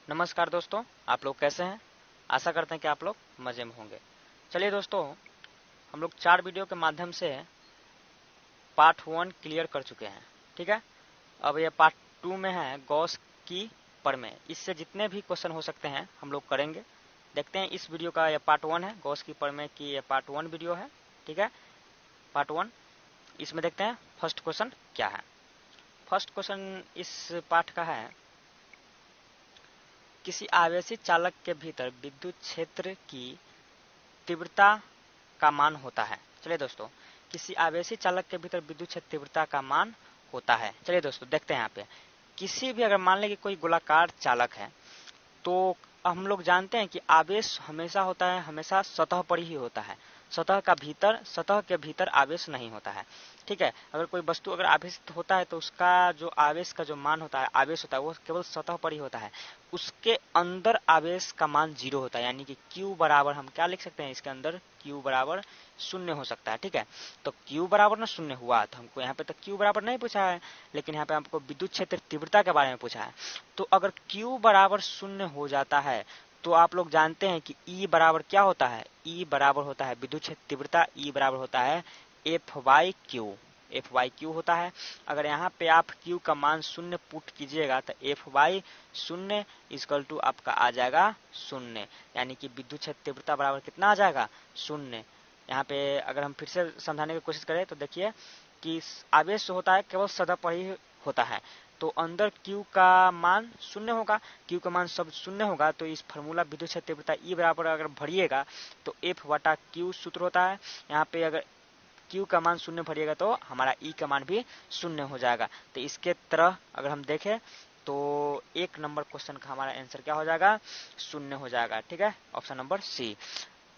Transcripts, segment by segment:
नमस्कार दोस्तों, आप लोग कैसे हैं। आशा करते हैं कि आप लोग मज़े में होंगे। चलिए दोस्तों, हम लोग 4 वीडियो के माध्यम से पार्ट 1 क्लियर कर चुके हैं। ठीक है, अब ये पार्ट 2 में है गॉस की प्रमेय। इससे जितने भी क्वेश्चन हो सकते हैं हम लोग करेंगे। देखते हैं, इस वीडियो का ये पार्ट 1 है, गॉस की प्रमेय की ये पार्ट 1 वीडियो है। ठीक है, पार्ट 1। इसमें देखते हैं फर्स्ट क्वेश्चन क्या है। फर्स्ट क्वेश्चन इस पार्ट का है, किसी आवेशी चालक के भीतर विद्युत क्षेत्र की तीव्रता का मान होता है। चलिए दोस्तों, किसी आवेशी चालक के भीतर विद्युत क्षेत्र तीव्रता का मान होता है। चलिए दोस्तों, देखते हैं यहाँ पे किसी भी, अगर मान लें कि कोई गोलाकार चालक है, तो हम लोग जानते हैं कि आवेश हमेशा होता है, हमेशा सतह पर ही होता है। सतह के भीतर आवेश नहीं होता है। ठीक है, अगर कोई वस्तु अगर आवेशित होता है तो उसका जो आवेश का जो मान होता है, आवेश होता है, वो केवल सतह पर ही होता है। उसके अंदर आवेश का मान 0 होता है, यानी कि Q बराबर हम क्या लिख सकते हैं इसके अंदर, Q बराबर 0 हो सकता है। ठीक है, तो Q बराबर ना 0 हुआ, तो हमको यहाँ पे तो Q बराबर नहीं पूछा है, लेकिन यहाँ पे हमको विद्युत क्षेत्र तीव्रता के बारे में पूछा है। तो अगर Q बराबर 0 हो जाता है तो आप लोग जानते हैं कि E बराबर क्या होता है, E बराबर होता है विद्युत क्षेत्र तीव्रता, E बराबर होता है F/Q होता है। अगर यहाँ पे आप Q का मान 0 पुट कीजिएगा तो F/0 इक्वल टू आपका आ जाएगा 0, यानी कि विद्युत क्षेत्र तीव्रता बराबर कितना आ जाएगा, 0। यहाँ पे अगर हम फिर से समझाने की कोशिश करें तो देखिए कि आवेश होता है केवल सतह पर ही होता है, तो अंदर Q का मान 0 होगा। Q का मान सब 0 होगा, तो इस फार्मूला विद्युत क्षेत्र तीव्रता E बराबर अगर भरिएगा तो F/Q सूत्र होता है। यहाँ पे अगर Q का मान 0 भरिएगा तो हमारा E का मान भी 0 हो जाएगा। तो इसके तरह अगर हम देखें तो 1 नंबर क्वेश्चन का हमारा आंसर क्या हो जाएगा, 0 हो जाएगा। ठीक है, ऑप्शन नंबर सी।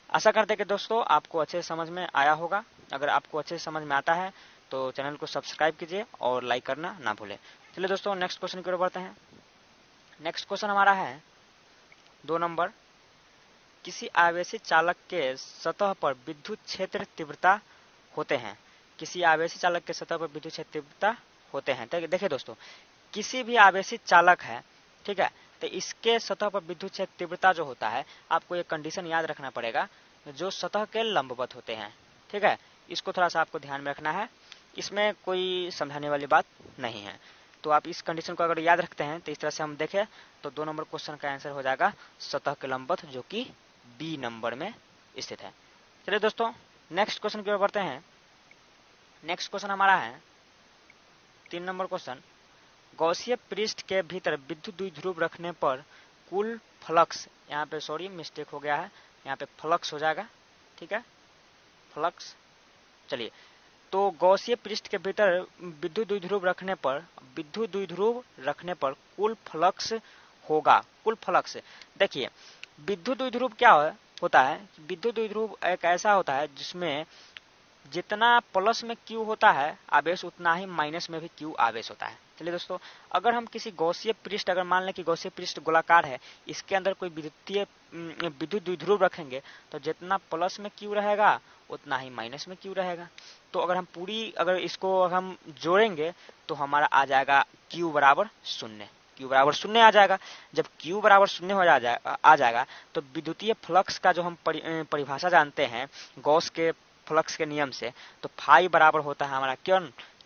आशा करते हैं कि दोस्तों आपको अच्छे से समझ में आया होगा। अगर आपको अच्छे से समझ में आता है तो चैनल को सब्सक्राइब कीजिए और लाइक करना ना भूलें। चलिए दोस्तों, नेक्स्ट क्वेश्चन की ओर बढ़ते हैं। नेक्स्ट क्वेश्चन हमारा है 2 नंबर, किसी आवेशी चालक के सतह पर विद्युत क्षेत्र तीव्रता होते हैं। किसी आवेशी चालक के सतह पर विद्युत क्षेत्र तीव्रता होते हैं। देखिए दोस्तों, किसी भी आवेशी चालक है, ठीक है, तो इसके सतह पर विद्युत क्षेत्र तीव्रता जो होता है, आपको एक कंडीशन याद रखना पड़ेगा, जो सतह के लंबवत होते हैं। ठीक है, इसको थोड़ा सा आपको ध्यान में रखना है, इसमें कोई समझाने वाली बात नहीं है। तो आप इस कंडीशन को अगर याद रखते हैं तो इस तरह से हम देखें तो 2 नंबर क्वेश्चन का आंसर हो जाएगा सतह के लंबवत, जो कि बी नंबर में स्थित है। चलिए दोस्तों, नेक्स्ट क्वेश्चन की ओर बढ़ते हैं। नेक्स्ट क्वेश्चन हमारा है 3 नंबर क्वेश्चन, गॉसीय पृष्ठ के भीतर विद्युत द्विध्रुव रखने पर कुल फ्लक्स, यहाँ पे सॉरी मिस्टेक हो गया है, यहाँ पे फ्लक्स हो जाएगा। ठीक है, फ्लक्स। चलिए, तो गॉसीय पृष्ठ के भीतर विद्युत द्विध्रुव रखने पर कुल फ्लक्स होगा। कुल फ्लक्स, देखिए विद्युत द्विध्रुव क्या होता है, विद्युत द्विध्रुव एक ऐसा होता है जिसमें जितना प्लस में Q होता है आवेश, उतना ही माइनस में भी Q आवेश होता है। चलिए दोस्तों, अगर हम किसी गॉसीय पृष्ठ, अगर मान लें कि गॉसीय पृष्ठ गोलाकार है, इसके अंदर कोई विद्युत द्विध्रुव रखेंगे तो जितना प्लस में Q रहेगा उतना ही माइनस में Q रहेगा। तो अगर हम अगर इसको हम जोड़ेंगे तो हमारा आ जाएगा Q बराबर 0। Q बराबर 0 आ जाएगा। जब Q बराबर 0 आ जाएगा तो विद्युतीय फ्लक्स का जो हम परिभाषा जानते हैं गॉस के फ्लक्स के नियम से, तो फाई बराबर होता है हमारा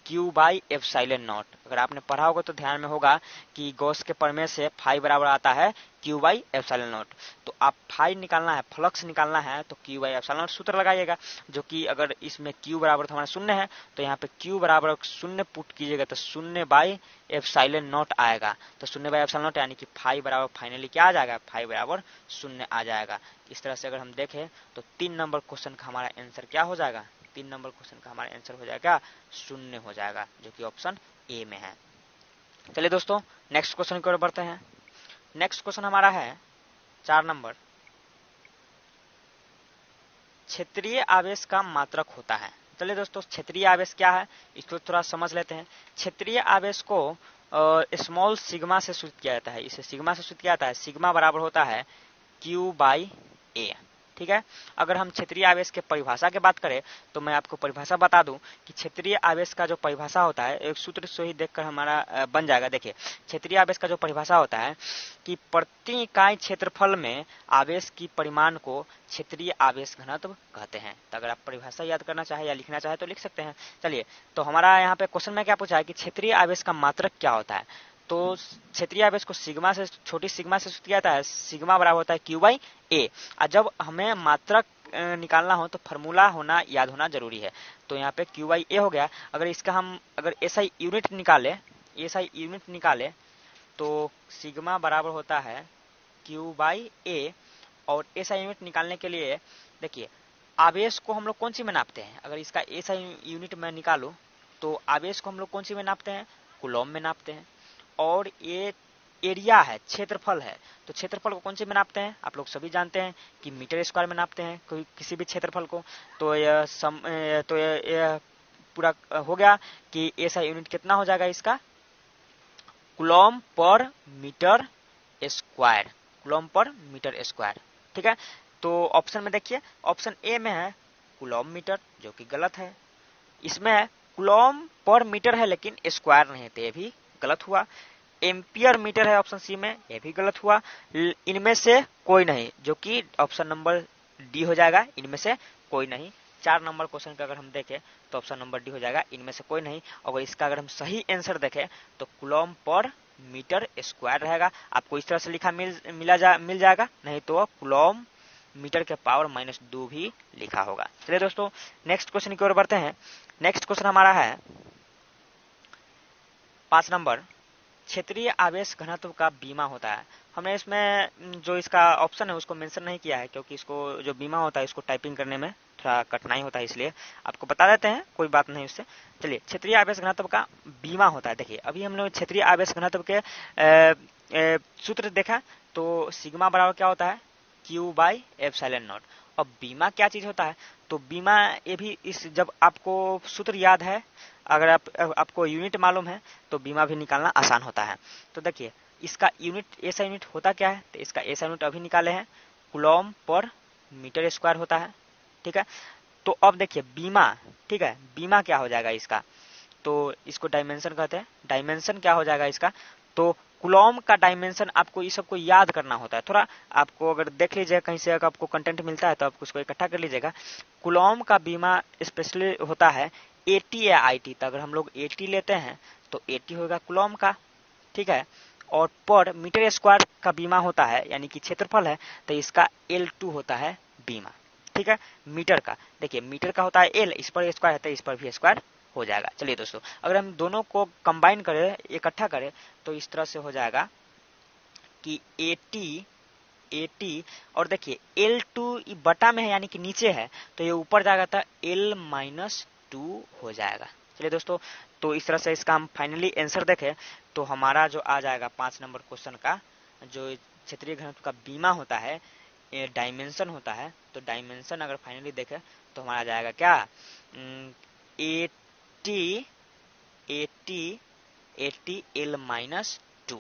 Q/ε0। अगर आपने पढ़ा होगा तो ध्यान में होगा कि गॉस के प्रमेय से फाई बराबर आता है Q/ε0। तो आप फाई निकालना है, फ्लक्स निकालना है, तो Q/ε0 सूत्र लगाइएगा, जो कि अगर इसमें Q बराबर तो हमारा 0 है, तो यहाँ पे Q बराबर 0 पुट कीजिएगा तो 0/ε0 आएगा। तो 0/ε0 यानी कि फाई बराबर फाइनली क्या आ जाएगा, फाई बराबर 0 आ जाएगा। इस तरह से अगर हम देखें तो 3 नंबर क्वेश्चन का हमारा आंसर क्या हो जाएगा, 3 नंबर क्वेश्चन का हमारा आंसर हो जाएगा 0 हो जाएगा, जो कि ऑप्शन ए में है। चलिए दोस्तों, नेक्स्ट क्वेश्चन की ओर बढ़ते हैं। नेक्स्ट क्वेश्चन हमारा है 4 नंबर, क्षेत्रीय आवेश का मात्रक होता है। चलिए दोस्तों, क्षेत्रीय आवेश क्या है इसको थोड़ा समझ लेते हैं। क्षेत्रीय आवेश को स्मॉल सिग्मा से सूचित किया जाता है। इसे सिग्मा से सूचित किया जाता है। सिग्मा बराबर होता है Q/A। ठीक है। अगर हम क्षेत्रीय आवेश के परिभाषा की बात करें तो मैं आपको परिभाषा बता दूं कि क्षेत्रीय आवेश का जो परिभाषा होता है, एक सूत्र से ही देखकर हमारा बन जाएगा। देखिए, क्षेत्रीय आवेश का जो परिभाषा होता है कि प्रति इकाई क्षेत्रफल में आवेश की परिमाण को क्षेत्रीय आवेश घनत्व कहते हैं। तो अगर आप परिभाषा याद करना चाहे या लिखना चाहे तो लिख सकते हैं। चलिए, तो हमारा यहाँ पे क्वेश्चन में क्या पूछा है कि क्षेत्रीय आवेश का मात्रक क्या होता है। तो क्षेत्रीय आवेश को सिग्मा से, छोटी सिग्मा से सूत्र किया जाता है, सिग्मा बराबर होता है क्यू बाई ए। और जब हमें मात्रक निकालना हो तो फार्मूला होना याद होना जरूरी है। तो यहाँ पे क्यू बाई ए हो गया। अगर इसका हम अगर एसआई यूनिट निकाले तो सिग्मा बराबर होता है क्यू बाई ए। और एसआई यूनिट निकालने के लिए देखिए, आवेश को हम लोग कौन सी में नापते हैं। अगर इसका एसआई यूनिट में निकालूं तो आवेश को हम लोग कौन सी में नापते हैं, कूलॉम में नापते हैं। और ये एरिया है, क्षेत्रफल है, तो क्षेत्रफल को कौन से में नापते हैं, आप लोग सभी जानते हैं कि मीटर स्क्वायर में नापते हैं कोई किसी भी क्षेत्रफल को। तो यह पूरा हो गया कि ऐसा यूनिट कितना हो जाएगा इसका, कूलॉम पर मीटर स्क्वायर, कूलॉम पर मीटर स्क्वायर। ठीक है, तो ऑप्शन में देखिए, ऑप्शन ए में है कूलॉम मीटर, जो कि गलत है। इसमें कूलॉम पर मीटर है लेकिन स्क्वायर नहीं है, तो ये भी गलत हुआ। एम्पियर मीटर है ऑप्शन सी में, यह भी गलत हुआ। इनमें से कोई नहीं, जो कि ऑप्शन नंबर डी हो जाएगा, इनमें से कोई नहीं। 4 नंबर क्वेश्चन का अगर हम देखें तो ऑप्शन नंबर डी हो जाएगा, इनमें से कोई नहीं। और इसका अगर हम सही आंसर देखें तो कूलॉम पर मीटर स्क्वायर रहेगा। आपको इस तरह से लिखा मिल जाएगा, नहीं तो कूलॉम मीटर के पावर -2 भी लिखा होगा। चलिए दोस्तों, नेक्स्ट क्वेश्चन की ओर बढ़ते हैं। नेक्स्ट क्वेश्चन हमारा है 5 नंबर, क्षेत्रीय आवेश घनत्व का बीमा होता है। हमने इसमें जो इसका ऑप्शन है उसको मेंशन नहीं किया है, क्योंकि इसको जो बीमा होता है इसको टाइपिंग करने में थोड़ा कठिनाई होता है, इसलिए आपको बता देते हैं, कोई बात नहीं उससे। चलिए, क्षेत्रीय आवेश घनत्व का बीमा होता है। देखिए, अभी हम लोग क्षेत्रीय आवेश घनत्व के सूत्र देखा, तो सिग्मा बराबर क्या होता है, क्यू बाई एप्सिलॉन नॉट। अब बीमा क्या चीज होता है, तो बीमा ये भी इस, जब आपको सूत्र याद है, अगर आपको यूनिट मालूम है तो बीमा भी निकालना आसान होता है। तो देखिए, इसका यूनिट ऐसा यूनिट होता क्या है, तो इसका ऐसा यूनिट अभी निकाले हैं, कूलॉम पर मीटर स्क्वायर होता है। ठीक है, तो अब देखिए बीमा, ठीक है, बीमा क्या हो जाएगा इसका, तो इसको डायमेंशन कहते हैं। डायमेंशन क्या हो जाएगा इसका, तो कूलॉम का डायमेंशन आपको ये सबको याद करना होता है। थोड़ा आपको अगर देख लीजिएगा कहीं से, अगर आपको कंटेंट मिलता है तो आप उसको इकट्ठा कर लीजिएगा। कूलॉम का बीमा स्पेशली होता है 80 या IT। तो अगर हम लोग 80 लेते हैं तो 80 होगा कूलॉम का। ठीक है, और पर मीटर स्क्वायर का बीमा होता है, यानी कि क्षेत्रफल है, तो इसका L2 होता है बीमा। ठीक है, मीटर का, देखिए मीटर का होता है L, इस पर स्क्वायर है तो इस पर भी स्क्वायर हो जाएगा। चलिए दोस्तों, अगर हम दोनों को कंबाइन करें, इकट्ठा करें, तो इस तरह से हो जाएगा कि 80 और देखिए L2 बटा में है, यानी कि नीचे है, तो ये ऊपर जाएगा तो L-2 हो जाएगा। चलिए दोस्तों, तो इस तरह से इसका हम फाइनली आंसर देखें तो हमारा जो आ जाएगा 5 नंबर क्वेश्चन का, जो क्षेत्रीय घनत्व का बीमा होता है, डायमेंशन होता है, तो डायमेंशन अगर फाइनली देखें तो हमारा जाएगा क्या, 80 L-2,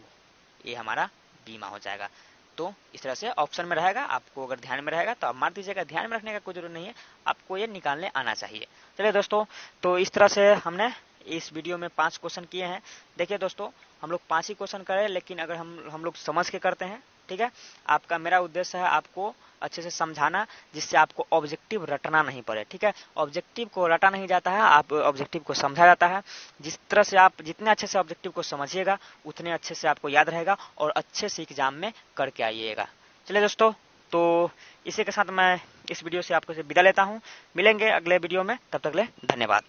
ये हमारा बीमा हो जाएगा। तो इस तरह से ऑप्शन में रहेगा, आपको अगर ध्यान में रहेगा तो आप मार दीजिएगा, ध्यान में रखने का कोई जरूरत नहीं है, आपको ये निकालने आना चाहिए। चलिए दोस्तों, तो इस तरह से हमने इस वीडियो में 5 क्वेश्चन किए हैं। देखिए दोस्तों, हम लोग 5 ही क्वेश्चन करें, लेकिन अगर हम लोग समझ के करते हैं, ठीक है, आपका मेरा उद्देश्य है आपको अच्छे से समझाना, जिससे आपको ऑब्जेक्टिव रटना नहीं पड़े। ठीक है, ऑब्जेक्टिव को रटा नहीं जाता है, आप ऑब्जेक्टिव को समझा जाता है। जिस तरह से आप जितने अच्छे से ऑब्जेक्टिव को समझिएगा उतने अच्छे से आपको याद रहेगा और अच्छे से एग्जाम में करके आइएगा। चलिए दोस्तों, तो इसी के साथ मैं इस वीडियो से आपको विदा लेता हूँ। मिलेंगे अगले वीडियो में, तब तक ले धन्यवाद।